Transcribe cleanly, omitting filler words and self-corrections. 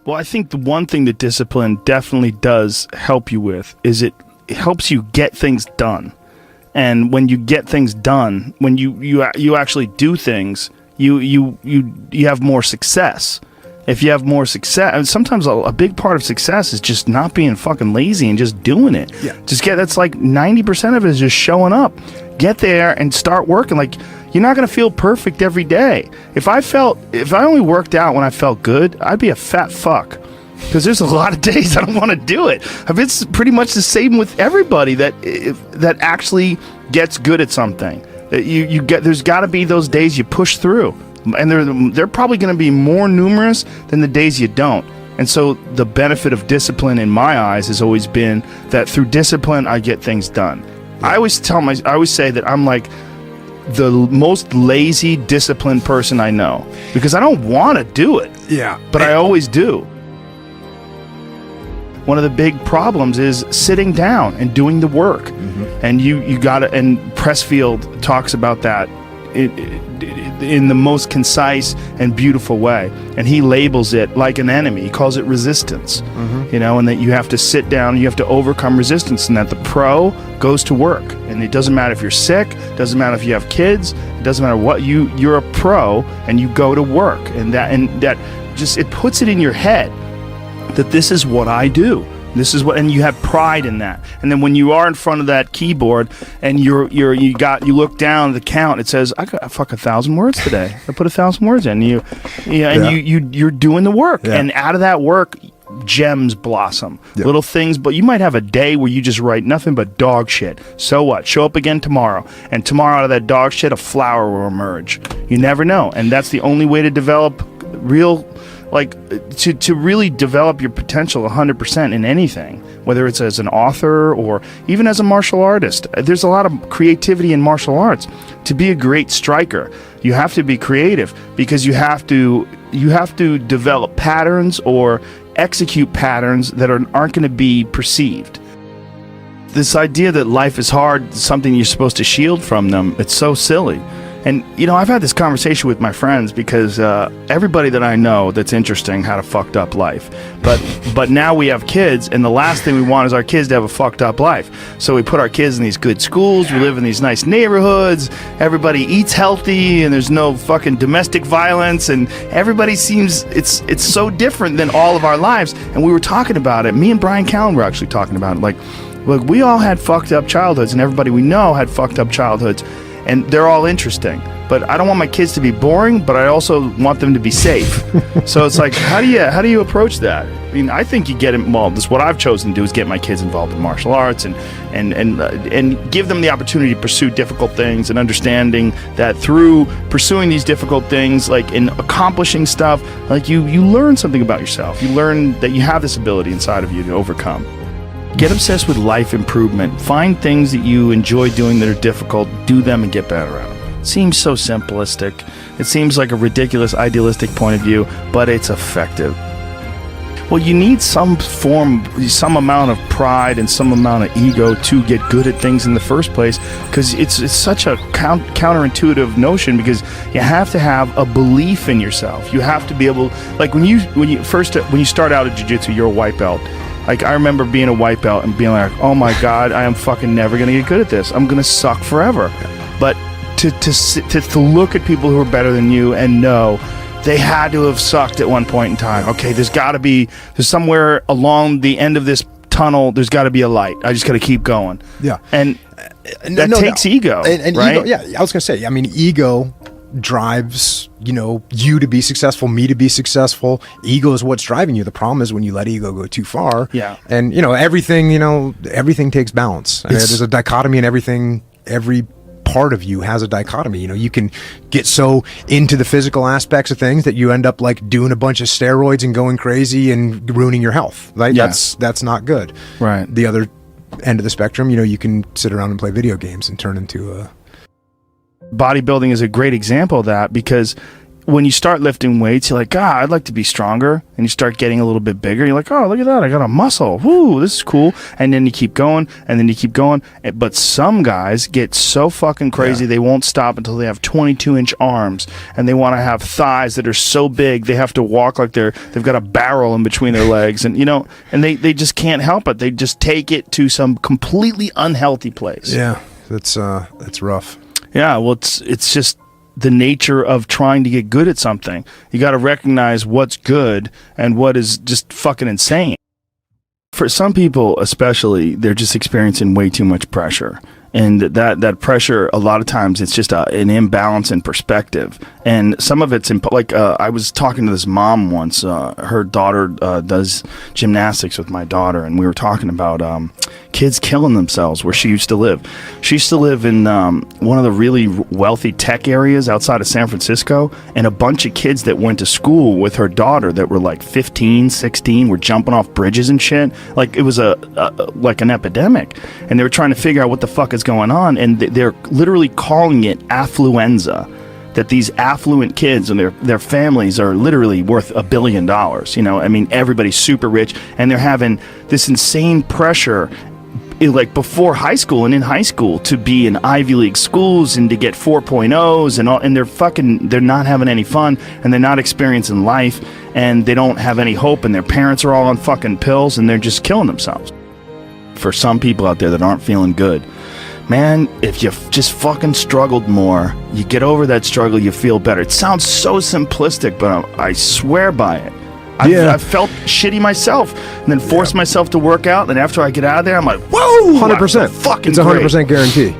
Well, I think the one thing that discipline definitely does help you with is it helps you get things done. And when you get things done, when you actually do things, you have more success. If you have more success, and sometimes a big part of success is just not being fucking lazy and just doing it. Yeah. That's like 90% of it is just showing up. Get there and start working. Like, you're not going to feel perfect every day. If I only worked out when I felt good, I'd be a fat fuck. Because there's a lot of days I don't want to do it. It's pretty much the same with everybody that actually gets good at something. There's got to be those days you push through, and they're probably going to be more numerous than the days you don't. And so the benefit of discipline in my eyes has always been that through discipline I get things done. Yeah. I always say that I'm like the most lazy, disciplined person I know, because I don't want to do it. Yeah, but I always do. One of the big problems is sitting down and doing the work. Mm-hmm. And you gotta, and Pressfield talks about that in the most concise and beautiful way. And he labels it like an enemy. He calls it resistance. Mm-hmm. And that you have to sit down, you have to overcome resistance, and that the pro goes to work. And it doesn't matter if you're sick, it doesn't matter if you have kids, it doesn't matter what, you're a pro and you go to work. And that just, it puts it in your head that this is what I do. This is what, and you have pride in that. And then when you are in front of that keyboard and you look down at the count, it says, I got fuck 1,000 words today. I put 1,000 words in. You're doing the work, and out of that work, gems blossom. Little things, but you might have a day where you just write nothing but dog shit. So what? Show up again tomorrow, and tomorrow out of that dog shit, a flower will emerge. You never know, and that's the only way to develop real. To really develop your potential 100% in anything, whether it's as an author or even as a martial artist. There's a lot of creativity in martial arts. To be a great striker, you have to be creative, because you have to develop patterns or execute patterns that aren't going to be perceived. This idea that life is hard is something you're supposed to shield from them. It's so silly. And, I've had this conversation with my friends, because everybody that I know that's interesting had a fucked up life. But now we have kids, and the last thing we want is our kids to have a fucked up life. So we put our kids in these good schools, we live in these nice neighborhoods, everybody eats healthy, and there's no fucking domestic violence, and everybody seems, it's so different than all of our lives. And we were talking about it. Me and Brian Callen were actually talking about it. Look, we all had fucked up childhoods, and everybody we know had fucked up childhoods. And they're all interesting, but I don't want my kids to be boring, but I also want them to be safe. So it's like, how do you approach that? I mean, I think you get them. Well, this is what I've chosen to do, is get my kids involved in martial arts and give them the opportunity to pursue difficult things, and understanding that through pursuing these difficult things, like in accomplishing stuff, like you learn something about yourself. You learn that you have this ability inside of you to overcome. Get obsessed with life improvement. Find things that you enjoy doing that are difficult. Do them and get better at them. It seems so simplistic. It seems like a ridiculous, idealistic point of view, but it's effective. Well, you need some amount of pride and some amount of ego to get good at things in the first place, because it's such a counterintuitive notion, because you have to have a belief in yourself. You have to be able, like when you start out at jiu-jitsu, you're a white belt. Like, I remember being a white belt and being like, oh my God, I am fucking never going to get good at this. I'm going to suck forever. But to look at people who are better than you and know they had to have sucked at one point in time. Okay, there's somewhere along the end of this tunnel, there's got to be a light. I just got to keep going. Yeah. And that takes ego, and right? Ego, yeah, I was going to say, I mean, ego drives you to be successful, me to be successful. Ego is what's driving you. The problem is when you let ego go too far. Yeah. And everything takes balance. There's a dichotomy in everything. Every part of you has a dichotomy. You can get so into the physical aspects of things that you end up like doing a bunch of steroids and going crazy and ruining your health. Right? Yeah. That's not good. Right. The other end of the spectrum, you can sit around and play video games and turn into a... Bodybuilding is a great example of that, because when you start lifting weights, you're like, God, I'd like to be stronger. And you start getting a little bit bigger. You're like, oh, look at that. I got a muscle. Woo, this is cool. And then you keep going, and then you keep going. But some guys get so fucking crazy, they won't stop until they have 22-inch arms. And they want to have thighs that are so big, they have to walk like they've got a barrel in between their legs. And, you know, and they just can't help it. They just take it to some completely unhealthy place. Yeah, that's rough. Yeah, well, it's just the nature of trying to get good at something. You got to recognize what's good and what is just fucking insane. For some people, especially, they're just experiencing way too much pressure. And that pressure, a lot of times, it's just an imbalance in perspective. And some of it's, I was talking to this mom once. Her daughter does gymnastics with my daughter, and we were talking about kids killing themselves where she used to live. She used to live in one of the really wealthy tech areas outside of San Francisco, and a bunch of kids that went to school with her daughter that were like 15, 16, were jumping off bridges and shit. Like, it was like an epidemic. And they were trying to figure out what the fuck is going on, and they're literally calling it affluenza. That these affluent kids and their families are literally worth $1 billion. You know, I mean, everybody's super rich, and they're having this insane pressure, like before high school and in high school, to be in Ivy League schools and to get 4.0s and all, and they're not having any fun, and they're not experiencing life, and they don't have any hope, and their parents are all on fucking pills, and they're just killing themselves. For some people out there that aren't feeling good, man, if you just fucking struggled more, you get over that struggle, you feel better. It sounds so simplistic, but I swear by it. I've felt shitty myself, and then forced myself to work out, and after I get out of there, I'm like, whoa, 100%. fucking it's 100% guarantee.